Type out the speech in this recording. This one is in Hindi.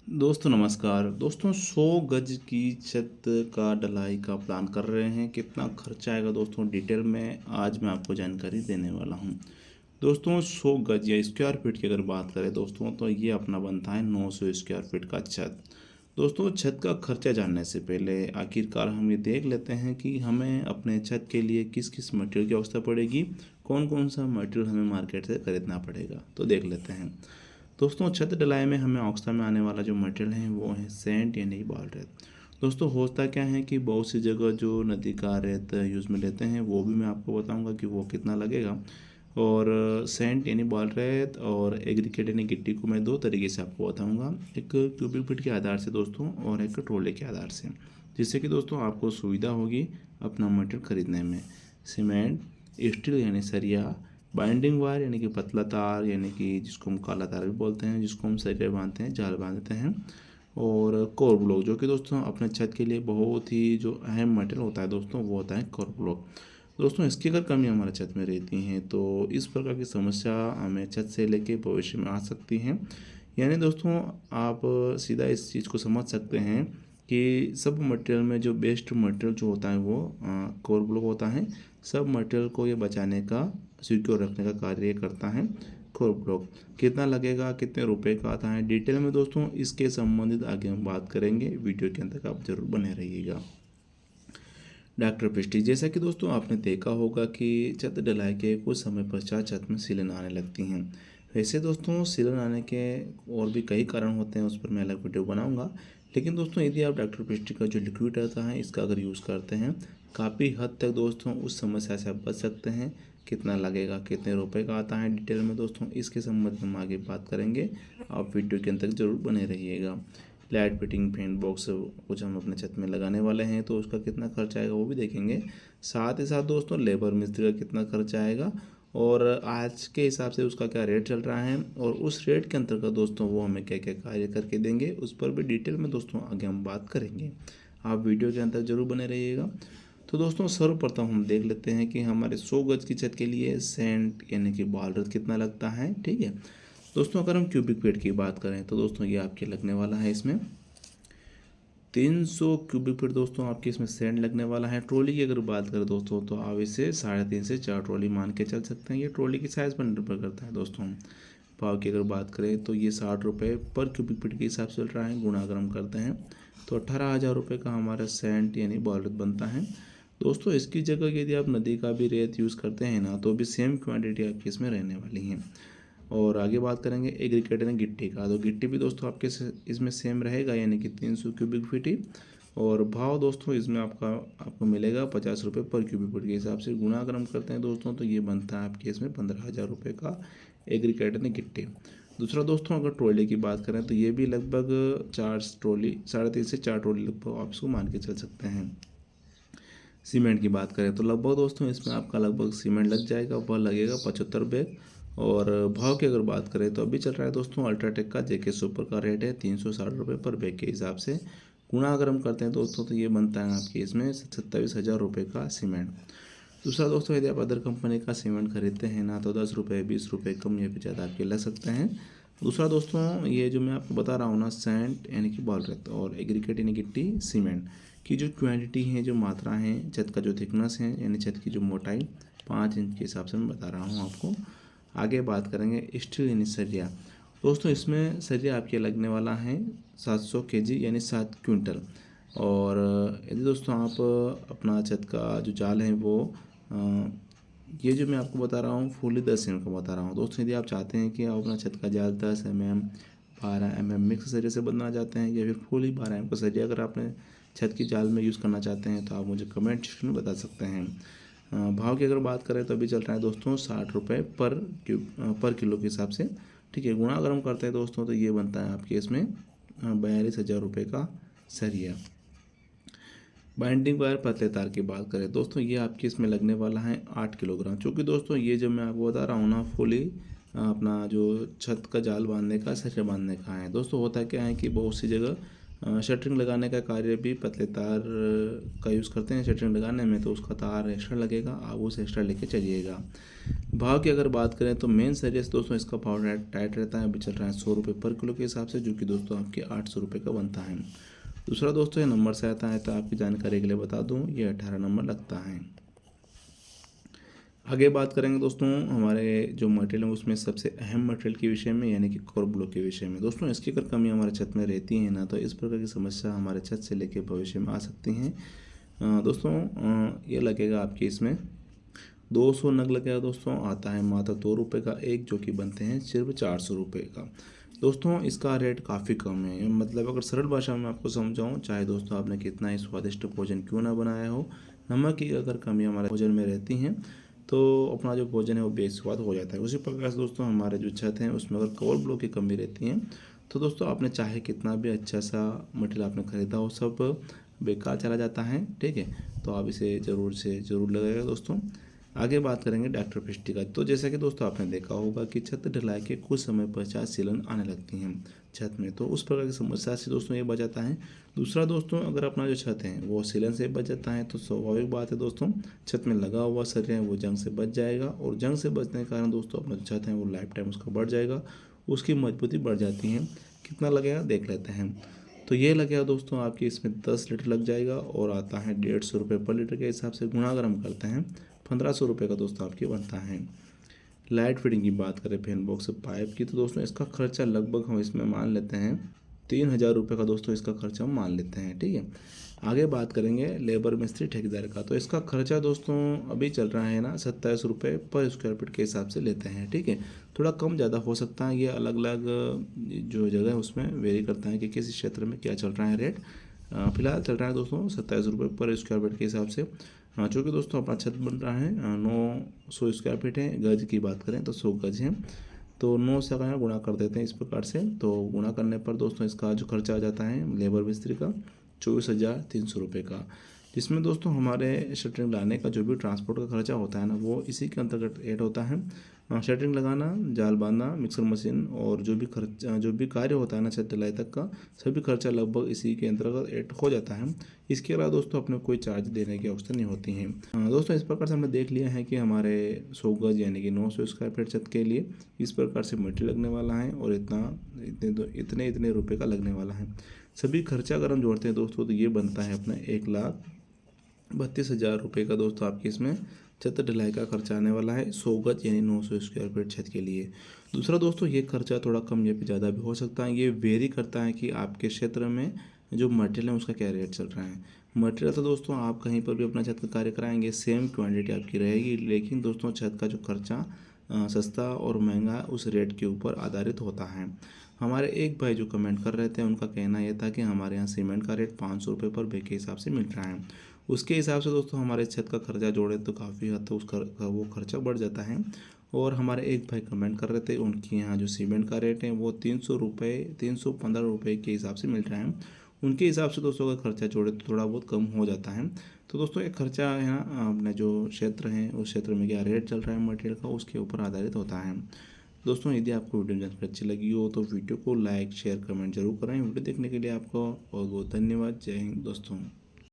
दोस्तों नमस्कार। दोस्तों 100 गज की छत का ढलाई का प्लान कर रहे हैं। कितना खर्चा आएगा दोस्तों डिटेल में आज मैं आपको जानकारी देने वाला हूं। दोस्तों 100 गज या स्क्वायर फीट की अगर बात करें दोस्तों तो ये अपना बनता है 900 स्क्वायर फीट का छत। दोस्तों छत का खर्चा जानने से पहले आखिरकार हम ये देख लेते हैं कि हमें अपने छत के लिए किस किस मटेरियल की आवश्यकता पड़ेगी, कौन कौन सा मटेरियल हमें मार्केट से खरीदना पड़ेगा। तो देख लेते हैं। दोस्तों छत ढलाई में हमें औक्सा में आने वाला जो मटेरियल है वो है सेंट यानी कि बाल रेत। दोस्तों होता क्या है कि बहुत सी जगह जो नदी का रेत यूज़ में लेते हैं वो भी मैं आपको बताऊंगा कि वो कितना लगेगा। और सेंट यानी बाल रेत और एग्रीकेट यानी गिट्टी को मैं दो तरीके से आपको बताऊंगा, एक क्यूबिक फीट के आधार से दोस्तों और एक ट्रोले के आधार से, जिससे कि दोस्तों आपको सुविधा होगी अपना मटेरियल खरीदने में। सीमेंट, स्टील यानी सरिया, बाइंडिंग वायर यानी कि पतला तार यानी कि जिसको हम काला तार भी बोलते हैं, जिसको हम सरिया बांधते हैं, जाल बांधते हैं, और कोर ब्लॉक जो कि दोस्तों अपने छत के लिए बहुत ही जो अहम मटेरियल होता है दोस्तों वो होता है कोर ब्लॉक। दोस्तों इसकी अगर कमी हमारे छत में रहती हैं तो इस प्रकार की समस्या हमें छत से लेके भविष्य में आ सकती हैं। यानी दोस्तों आप सीधा इस चीज़ को समझ सकते हैं कि सब मटेरियल में जो बेस्ट मटेरियल जो होता है वो कोर ब्लॉक होता है। सब मटेरियल को ये बचाने का, सिक्योर रखने का कार्य करता है कोर ब्लॉक। कितना लगेगा, कितने रुपए का आता है, डिटेल में दोस्तों इसके संबंधित आगे हम बात करेंगे। वीडियो के अंत तक आप जरूर बने रहिएगा। डॉक्टर पृष्टि, जैसा कि दोस्तों आपने देखा होगा कि छत ढलाई के कुछ समय पश्चात छत में सीलन आने लगती हैं। वैसे दोस्तों सीलन आने के और भी कई कारण होते हैं, उस पर मैं अलग वीडियो बनाऊंगा। लेकिन दोस्तों यदि आप डॉक्टर पृष्टि का जो लिक्विड आता है इसका अगर यूज़ करते हैं काफ़ी हद तक दोस्तों उस समस्या से आप बच सकते हैं। कितना लगेगा, कितने रुपए का आता है, डिटेल में दोस्तों इसके संबंध में हम आगे बात करेंगे। आप वीडियो के अंत तक जरूर बने रहिएगा। लाइट फिटिंग फैन बॉक्स कुछ हम अपने छत में लगाने वाले हैं तो उसका कितना खर्चा आएगा वो भी देखेंगे। साथ ही साथ दोस्तों लेबर मिस्त्री का कितना खर्चा आएगा और आज के हिसाब से उसका क्या रेट चल रहा है और उस रेट के अंतर्गत दोस्तों वो हमें क्या क्या कार्य करके देंगे उस पर भी डिटेल में दोस्तों आगे हम बात करेंगे। आप वीडियो के अंदर जरूर बने रहिएगा। तो दोस्तों सर्वप्रथम हम देख लेते हैं कि हमारे 100 गज की छत के लिए सेंट यानी कि बाल रेत कितना लगता है। ठीक है दोस्तों, अगर हम क्यूबिक फीट की बात करें तो दोस्तों ये आपके लगने वाला है इसमें 300 क्यूबिक फीट दोस्तों आपके इसमें सेंट लगने वाला है। ट्रॉली की अगर बात करें दोस्तों तो आप इसे 3.5 से 4 ट्रॉली मान के चल सकते हैं। ये ट्रॉली की साइज़ पर निर्भर करता है दोस्तों। भाव की अगर बात करें तो ये 60 रुपये पर क्यूबिक फीट के हिसाब से चल रहा है। गुणा अगर हम करते हैं तो 18,000 रुपये का हमारा सेंट यानी बाल रेत बनता है। दोस्तों इसकी जगह यदि आप नदी का भी रेत यूज़ करते हैं ना तो भी सेम क्वांटिटी आपकी इसमें रहने वाली है। और आगे बात करेंगे एग्रीकेट यानी गिट्टी का, तो गिट्टी भी दोस्तों आपके इसमें सेम रहेगा यानी कि 300 क्यूबिक फीट ही। और भाव दोस्तों इसमें आपको मिलेगा 50 रुपये पर क्यूबिक फीट के हिसाब से। गुणा अगर हम करते हैं दोस्तों तो ये बनता है आपके इसमें 15,000 रुपये का एग्रीकेट यानी गिट्टी। दूसरा दोस्तों अगर ट्रॉली की बात करें तो ये भी लगभग 4 ट्रॉली, 3.5 से 4 ट्रॉली लगभग आप इसको मान के चल सकते हैं। सीमेंट की बात करें तो लगभग दोस्तों इसमें आपका लगभग सीमेंट लग जाएगा, वह लगेगा 75 बैग। और भाव की अगर बात करें तो अभी चल रहा है दोस्तों अल्ट्राटेक का जेके सुपर का रेट है 360 रुपये पर बैग के हिसाब से। गुणा अगर हम करते हैं दोस्तों तो ये बनता है आपके इसमें 27,000 रुपये का सीमेंट। दूसरा दोस्तों यदि आप अदर कंपनी का सीमेंट खरीदते हैं ना तो 10 रुपये 20 रुपये कम या फिर ज़्यादा आपके लग सकते हैं। दूसरा दोस्तों ये जो मैं आपको बता रहा हूँ ना सेंट यानी कि बाल रेत और एग्रीकेट यानी गिट्टी सीमेंट की जो क्वांटिटी है, जो मात्रा है, छत का जो थिकनेस है यानी छत की जो मोटाई 5 इंच के हिसाब से मैं बता रहा हूँ आपको। आगे बात करेंगे स्टील यानी सरिया। दोस्तों इसमें सरिया आपके लगने वाला है 700 केजी यानी 7 क्विंटल। और यदि दोस्तों आप अपना छत का जो जाल है वो ये जो मैं आपको बता रहा हूँ फुली 10 एम का बता रहा हूँ दोस्तों। यदि आप चाहते हैं कि आप अपना छत का जाल 10 mm 12 mm मिक्स सरिया से बनाना चाहते हैं या फिर फुली 12 mm का सरिया अगर आपने छत की जाल में यूज़ करना चाहते हैं तो आप मुझे कमेंट सेक्शन में बता सकते हैं। भाव की अगर बात करें तो अभी चल रहा है दोस्तों 60 रुपये पर किलो के हिसाब से। ठीक है, गुणा अगर हम करते हैं दोस्तों तो ये बनता है आपके इसमें 42,000 रुपये का सरिया। बाइंडिंग वायर पतले तार की बात करें दोस्तों ये आपके इसमें लगने वाला है 8 किलोग्राम। चूँकि दोस्तों ये जो मैं आपको बता रहा हूँ ना फुली अपना जो छत का जाल बांधने का, सरिया बांधने का है। दोस्तों होता क्या है कि बहुत सी जगह शटरिंग लगाने का कार्य भी पतले तार का यूज़ करते हैं शटरिंग लगाने में, तो उसका तार एक्स्ट्रा लगेगा, आप उसे एक्स्ट्रा लेके चलिएगा। भाव की अगर बात करें तो मेन सरिया से दोस्तों इसका भाव टाइट रहता है, अभी चल रहा है 100 रुपये पर किलो के हिसाब से, जो कि दोस्तों आपके 800 रुपये का बनता है। दूसरा दोस्तों ये नंबर से आता है, तो आपकी जानकारी के लिए बता दूँ, ये 18 नंबर लगता है। आगे बात करेंगे दोस्तों हमारे जो मटेरियल है उसमें सबसे अहम मटेरियल के विषय में, यानी कि कोर ब्लॉक के विषय में। दोस्तों इसकी अगर कमी हमारे छत में रहती है ना, तो इस प्रकार की समस्या हमारे छत से लेकर भविष्य में आ सकती हैं। दोस्तों ये लगेगा आपके इसमें 200 नग लगेगा दोस्तों, आता है मात्र 2 रुपये का एक, जो कि बनते हैं सिर्फ 400 रुपये का। दोस्तों इसका रेट काफ़ी कम है, मतलब अगर सरल भाषा में आपको समझाऊँ, चाहे दोस्तों आपने कितना ही स्वादिष्ट भोजन क्यों ना बनाया हो, नमक की अगर कमी हमारे भोजन में रहती है तो अपना जो भोजन है वो बेस्वाद हो जाता है। उसी प्रकार से दोस्तों हमारे जो छत हैं उसमें अगर कवर ब्लॉक की कमी रहती है, तो दोस्तों आपने चाहे कितना भी अच्छा सा मटेरियल आपने खरीदा हो, सब बेकार चला जाता है। ठीक है, तो आप इसे ज़रूर से ज़रूर लगाइएगा दोस्तों। आगे बात करेंगे डॉक्टर पेस्टी का। तो जैसा कि दोस्तों आपने देखा होगा कि छत ढलाई के कुछ समय पश्चात सीलन आने लगती हैं छत में, तो उस प्रकार की समस्या से दोस्तों ये बच जाता है। दूसरा दोस्तों अगर अपना जो छत है वो सीलन से बच जाता है, तो स्वाभाविक बात है दोस्तों छत में लगा हुआ सरिया है वो जंग से बच जाएगा, और जंग से बचने के कारण दोस्तों अपना छत है वो लाइफ टाइम उसका बढ़ जाएगा, उसकी मजबूती बढ़ जाती है। कितना लगेगा देख लेते हैं। तो ये लगेगा दोस्तों आपकी इसमें 10 लीटर लग जाएगा, और आता है 150 रुपये पर लीटर के हिसाब से, गुणा अगर हम करते हैं 1500 रुपये का दोस्तों आपके बनता है। लाइट फिटिंग की बात करें फैन बॉक्स पाइप की, तो दोस्तों इसका खर्चा लगभग हम इसमें मान लेते हैं 3000 रुपये का दोस्तों इसका खर्चा हम मान लेते हैं। ठीक है, आगे बात करेंगे लेबर मिस्त्री ठेकेदार का। तो इसका खर्चा दोस्तों अभी चल रहा है ना 27 रुपये पर स्क्वायर फीट के हिसाब से लेते हैं। ठीक है, थोड़ा कम ज़्यादा हो सकता है, ये अलग अलग जो जगह है उसमें वेरी करता है कि किस क्षेत्र में क्या चल रहा है रेट। फिलहाल चल रहा है दोस्तों 27 रुपये पर स्क्वायर फीट के हिसाब से। चूँकि दोस्तों अपना छत बन रहा है 900 स्क्वायर फीट है, गज की बात करें तो 100 गज है, तो 9 से अगर गुणा कर देते हैं इस प्रकार से, तो गुणा करने पर दोस्तों इसका जो खर्चा आ जाता है लेबर मिस्त्री का 24,300 रुपये का, जिसमें दोस्तों हमारे शटरिंग लाने का जो भी ट्रांसपोर्ट का खर्चा होता है ना वो इसी के अंतर्गत ऐड होता है। शटरिंग लगाना, जाल बांधना, मिक्सर मशीन और जो भी कार्य होता है ना छत ढलाई तक का, सभी खर्चा लगभग इसी के अंतर्गत ऐड हो जाता है। इसके अलावा दोस्तों अपने कोई चार्ज देने की आवश्यकता नहीं होती है। दोस्तों इस प्रकार से हमने देख लिया है कि हमारे 100 गज यानी कि 900 स्क्वायर फीट छत के लिए इस प्रकार से मटेरियल लगने वाला है, और इतने रुपये का लगने वाला है। सभी खर्चा अगर हम जोड़ते हैं दोस्तों तो ये बनता है अपना 1,32,000 रुपये का दोस्तों आपके इसमें छत ढलाई का खर्चा आने वाला है 100 गज यानी 900 स्क्वायर फीट छत के लिए। दूसरा दोस्तों ये खर्चा थोड़ा कम या फिर ज़्यादा भी हो सकता है, ये वेरी करता है कि आपके क्षेत्र में जो मटेरियल है उसका क्या रेट चल रहा है। मटेरियल तो दोस्तों आप कहीं पर भी अपना छत का कार्य कराएंगे सेम क्वांटिटी आपकी रहेगी, लेकिन दोस्तों छत का जो खर्चा सस्ता और महंगा उस रेट के ऊपर आधारित होता है। हमारे एक भाई जो कमेंट कर रहे थे उनका कहना यह था कि हमारे यहाँ सीमेंट का रेट 500 रुपये पर बैग के हिसाब से मिल रहा है। उसके हिसाब से दोस्तों हमारे छत का खर्चा जोड़े तो काफ़ी हद तक वो खर्चा बढ़ जाता है। और हमारे एक भाई कमेंट कर रहे थे उनके यहाँ जो सीमेंट का रेट है वो 315 रुपये के हिसाब से मिल रहा है। उनके हिसाब से दोस्तों अगर खर्चा जोड़े तो थोड़ा बहुत कम हो जाता है। तो दोस्तों एक खर्चा है ना अपने जो क्षेत्र है उस क्षेत्र में क्या रेट चल रहा है मटेरियल का उसके ऊपर आधारित होता है। दोस्तों यदि आपको वीडियो जानकारी अच्छी लगी हो तो वीडियो को लाइक शेयर कमेंट जरूर करें। वीडियो देखने के लिए आपको बहुत बहुत धन्यवाद। जय हिंद दोस्तों।